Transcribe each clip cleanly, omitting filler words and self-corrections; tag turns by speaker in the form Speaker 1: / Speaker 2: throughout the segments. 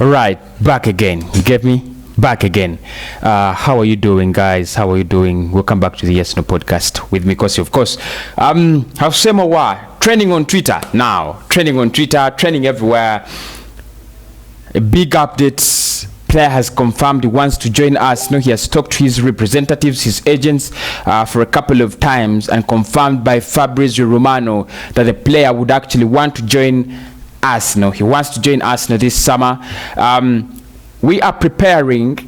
Speaker 1: All right, back again. You get me? Back again. How are you doing, guys? How are you doing? Welcome back to the Yes No podcast with me, Kosi, of course. Aouar, trending on Twitter now. Trending on Twitter, trending everywhere. A big update. Player has confirmed he wants to join us. No, he has talked to his representatives, his agents, for a couple of times, and confirmed by Fabrizio Romano that the player would actually want to join Arsenal. He wants to join Arsenal this summer. We are preparing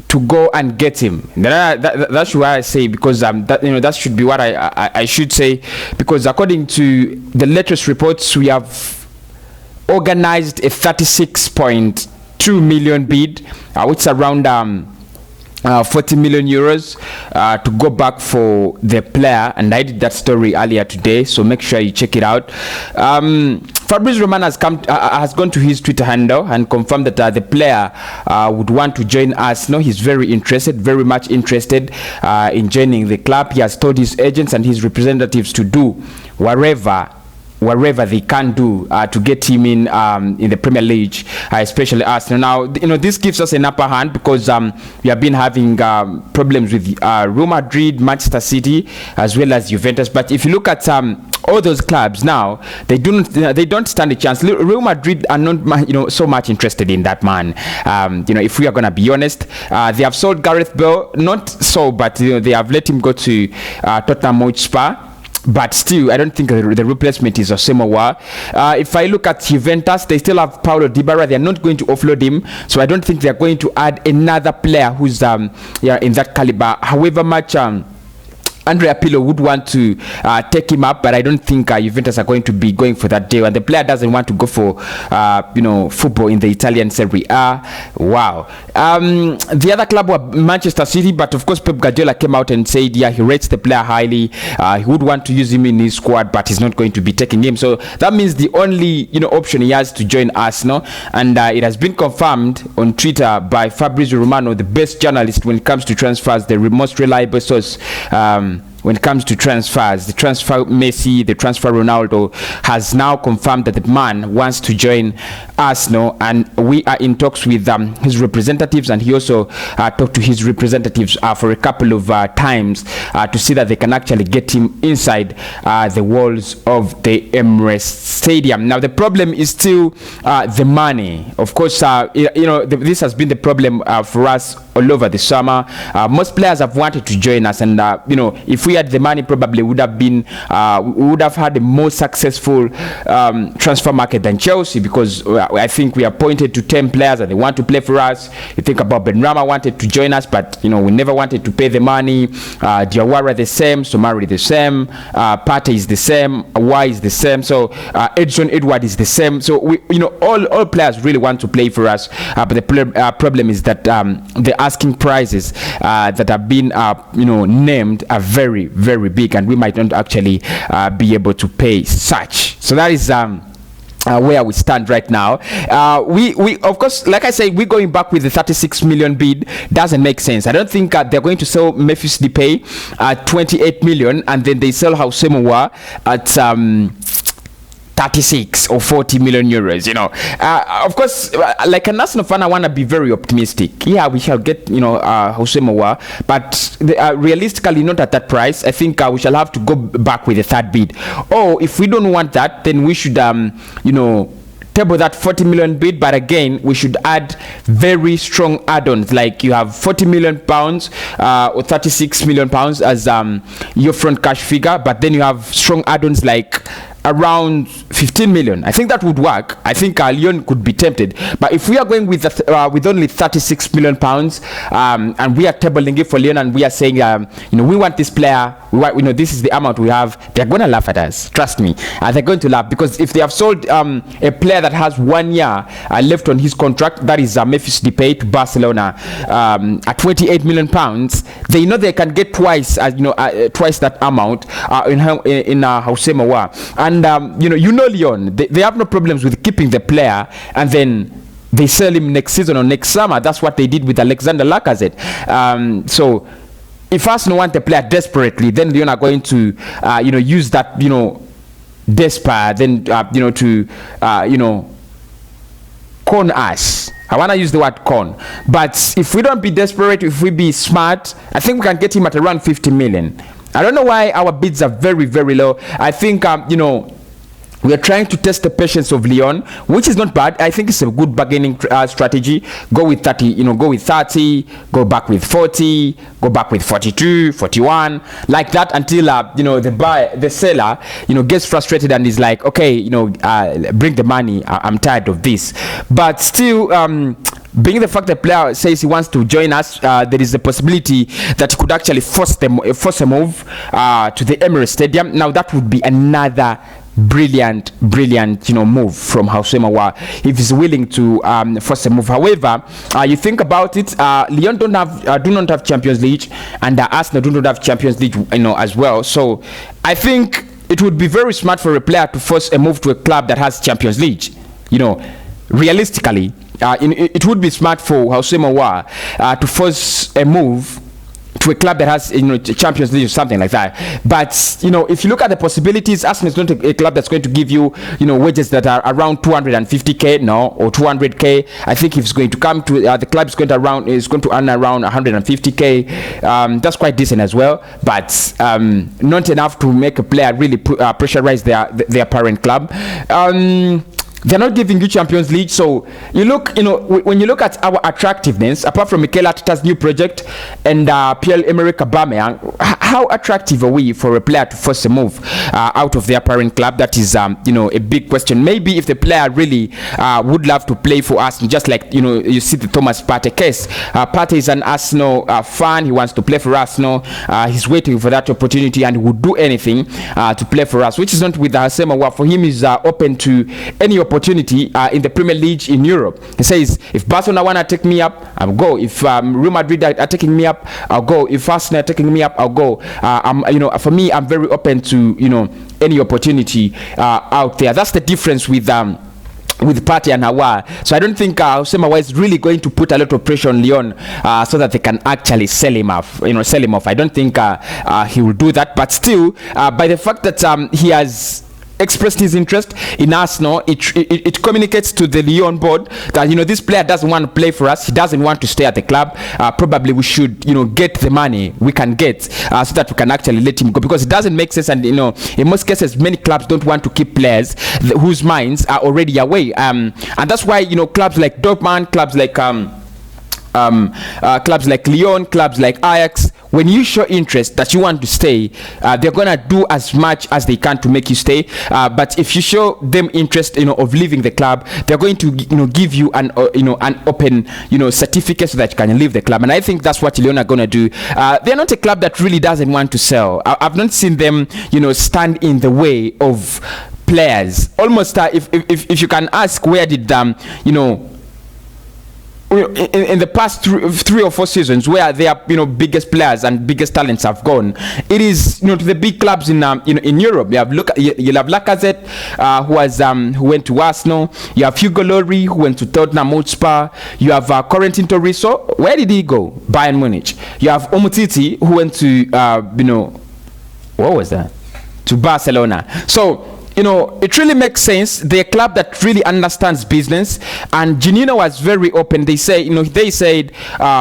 Speaker 1: to go and get him. That's what I say, because that should be what I should say, because according to the latest reports, we have organized a 36.2 million bid, which is around 40 million euros to go back for the player, and I did that story earlier today, so make sure you check it out. Fabrizio Romano has gone to his Twitter handle and confirmed that the player would want to join us. No, he's very interested, very much interested in joining the club. He has told his agents and his representatives to do wherever they can do to get him in the Premier League, especially Arsenal. Now, this gives us an upper hand, because we have been having problems with Real Madrid, Manchester City, as well as Juventus. But if you look at all those clubs now, they don't stand a chance. Real Madrid are not so much interested in that man. If we are gonna be honest, they have sold Gareth Bale, not so, but they have let him go to Tottenham Hotspur. But still, I don't think the replacement is Aouar. If I look at Juventus, they still have Paulo Dybala. They are not going to offload him, so I don't think they are going to add another player who's in that caliber. However much Andrea Pirlo would want to take him up, but I don't think Juventus are going to be going for that deal, and the player doesn't want to go for football in the Italian Serie A. Wow. The other club were Manchester City, but of course Pep Guardiola came out and said he rates the player highly. He would want to use him in his squad, but he's not going to be taking him. So that means the only option he has to join Arsenal, and it has been confirmed on Twitter by Fabrizio Romano, the best journalist when it comes to transfers, the most reliable source. When it comes to transfers, the transfer Messi, the transfer Ronaldo, has now confirmed that the man wants to join Arsenal, and we are in talks with his representatives, and he also talked to his representatives for a couple of times to see that they can actually get him inside the walls of the Emirates Stadium. Now, the problem is still the money. Of course, this has been the problem for us all over the summer. Most players have wanted to join us, and if we had the money, probably would have been we would have had a more successful transfer market than Chelsea, because I think we are pointed to 10 players and they want to play for us. You think about Benrahma wanted to join us, but we never wanted to pay the money. Diawara the same, Somari the same, Partey is the same, Aouar is the same, so Edson Edward is the same. So we all players really want to play for us, but the problem is that the asking prices that have been named are very, very big, and we might not actually be able to pay such. So that is where we stand right now. We of course, like I say, we're going back with the 36 million bid. Doesn't make sense. I don't think they're going to sell Memphis Depay at 28 million, and then they sell Aouar at 36 or 40 million euros. Of course, like an Arsenal fan, I want to be very optimistic. Yeah, we shall get Aouar, but realistically not at that price. I think we shall have to go back with a third bid. Or if we don't want that, then we should table that 40 million bid, but again we should add very strong add-ons, like you have 40 million pounds or 36 million pounds as your front cash figure, but then you have strong add-ons like around 15 million. I think that would work. I think Lyon could be tempted, but if we are going with only 36 million pounds and we are tabling it for Lyon, and we are saying we want this player, this is the amount we have, they're going to laugh at us. Trust me, they're going to laugh, because if they have sold a player that has 1 year left on his contract, that is Memphis Depay to Barcelona at 28 million pounds, they know they can get twice that amount in Aouar. And Lyon, they have no problems with keeping the player, and then they sell him next season or next summer. That's what they did with Alexander Lacazette. So if Arsenal want a player desperately, then Lyon are going to use that despair then to con us I want to use the word con. But if we don't be desperate, if we be smart, I think we can get him at around 50 million. I don't know why our bids are very, very low. I think, you know, we are trying to test the patience of Lyon, which is not bad. I think it's a good bargaining strategy. Go with 30, you know, go with 30, go back with 40, go back with 42, 41, like that until, you know, the seller, you know, gets frustrated and is like, okay, you know, bring the money. I'm tired of this. But still, being the fact that the player says he wants to join us, there is a possibility that he could actually force a move to the Emirates Stadium. Now that would be another brilliant, you know, move from Aouar if he's willing to force a move. However, you think about it, Lyon do not have Champions League, and Arsenal do not have Champions League, you know, as well. So I think it would be very smart for a player to force a move to a club that has Champions League. You know, realistically, it would be smart for Aouar to force a move to a club that has, you know, Champions League or something like that. But, you know, if you look at the possibilities, Arsenal is not a club that's going to give you, you know, wages that are around 250k, no, or 200k. I think if it's going to come to the club is going to earn around 150k. That's quite decent as well, but not enough to make a player really pressurize their parent club. They're not giving you Champions League, so you look, you know, when you look at our attractiveness, apart from Mikel Arteta's new project and Pierre-Emerick Aubameyang, how attractive are we for a player to force a move out of their parent club? That is, you know, a big question. Maybe if the player really would love to play for us, just like, you know, you see the Thomas Partey case. Partey is an Arsenal fan. He wants to play for Arsenal. He's waiting for that opportunity, and he would do anything to play for us, which is not with Aouar. For him, he's open to any opportunity in the Premier League in Europe. He says, if Barcelona want to take me up, I'll go. If Real Madrid are taking me up, I'll go. If Arsenal are taking me up, I'll go. You know, for me, I'm very open to, you know, any opportunity out there. That's the difference with Partey and Aouar. So I don't think Aouar is really going to put a lot of pressure on Lyon so that they can actually sell him off. You know, sell him off. I don't think he will do that. But still, by the fact that he has expressed his interest in Arsenal, it communicates to the Lyon board that, you know, this player doesn't want to play for us. He doesn't want to stay at the club. Probably we should, you know, get the money we can get so that we can actually let him go, because it doesn't make sense. And, you know, in most cases, many clubs don't want to keep players whose minds are already away. And that's why, you know, clubs like Dortmund, clubs like Lyon, clubs like Ajax, when you show interest that you want to stay, they're gonna do as much as they can to make you stay. But if you show them interest, you know, of leaving the club, they're going to, you know, give you an open, you know, certificate so that you can leave the club. And I think that's what Lyon are gonna do. They're not a club that really doesn't want to sell. I've not seen them, you know, stand in the way of players. Almost, if you can ask, where did you know, in the past three or four seasons where their, you know, biggest players and biggest talents have gone, it is, you know, to the big clubs in Europe. You have Lacazette, who went to Arsenal. You have Hugo Lloris, who went to Tottenham Hotspur. You have Corentin Tolisso. Where did he go? Bayern Munich. You have Umtiti, who went to you know, what was that? To Barcelona. So, you know, it really makes sense. They're a club that really understands business, and Janino was very open. They say, you know, they said,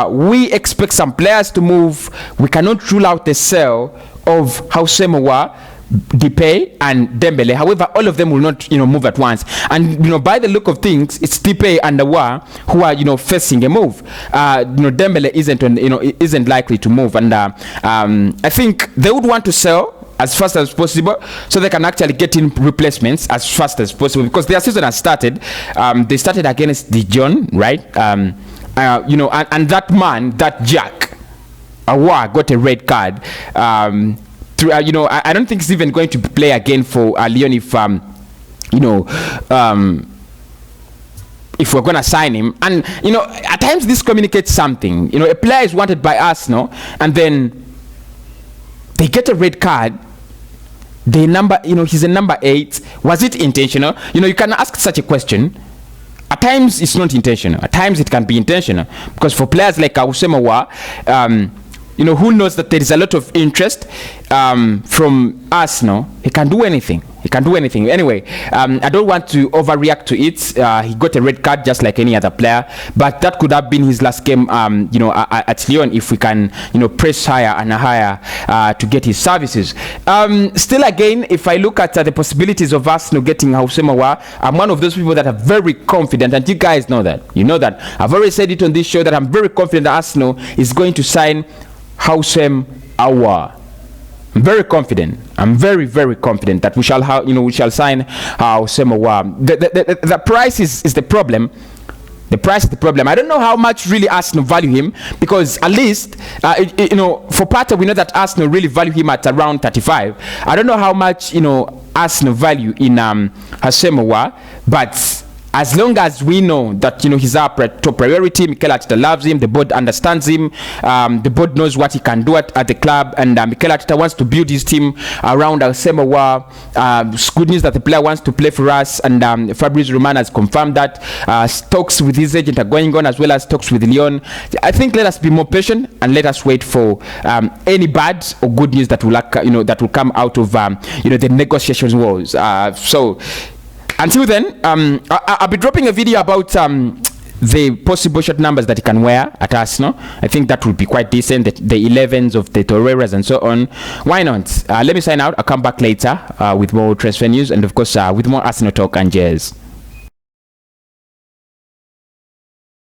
Speaker 1: we expect some players to move. We cannot rule out the sale of Aouar, Depay and Dembele. However, all of them will not, you know, move at once. And, you know, by the look of things, it's Depay and Aouar who are, you know, facing a move. You know, Dembele isn't likely to move, and I think they would want to sell as fast as possible so they can actually get in replacements as fast as possible, because their season has started. They started against Dijon, right? You know, and that man, that Jack Aouar, got a red card. You know, I don't think he's even going to play again for Lyon if you know, if we're going to sign him. And, you know, at times this communicates something. You know, a player is wanted by Arsenal, and then they get a red card. The number, you know, he's a number 8. Was it intentional? You know, you can ask such a question. At times it's not intentional. At times it can be intentional, because for players like Aouar, you know, who knows that there is a lot of interest from Arsenal, he can do anything. He can do anything. Anyway, I don't want to overreact to it. He got a red card just like any other player, but that could have been his last game, at Lyon, if we can, press higher and higher to get his services. Still, again, if I look at the possibilities of Arsenal getting Houssem Aouar, I'm one of those people that are very confident, and you guys know that. You know that. I've already said it on this show that I'm very confident that Arsenal is going to sign Houssem Aouar. I'm very confident. I'm very, very confident that we shall sign Houssem Aouar. The price is the problem. The price is the problem. I don't know how much really Arsenal value him, because at least for Partey, we know that Arsenal really value him at around 35. I don't know how much Arsenal value in Houssem Aouar, but as long as we know that he's our top priority, Mikel Arteta loves him, the board understands him, the board knows what he can do at the club, and Mikel Arteta wants to build his team around Houssem Aouar. It's good news that the player wants to play for us, and Fabrice Roman has confirmed that. Talks with his agent are going on, as well as talks with Lyon. I think let us be more patient and let us wait for any bad or good news that will come out of the negotiations walls. So until then, I'll be dropping a video about the possible short numbers that he can wear at Arsenal. I think that would be quite decent. The 11s of the Torreiras and so on. Why not? Let me sign out. I'll come back later with more transfer news and, of course, with more Arsenal talk and jazz.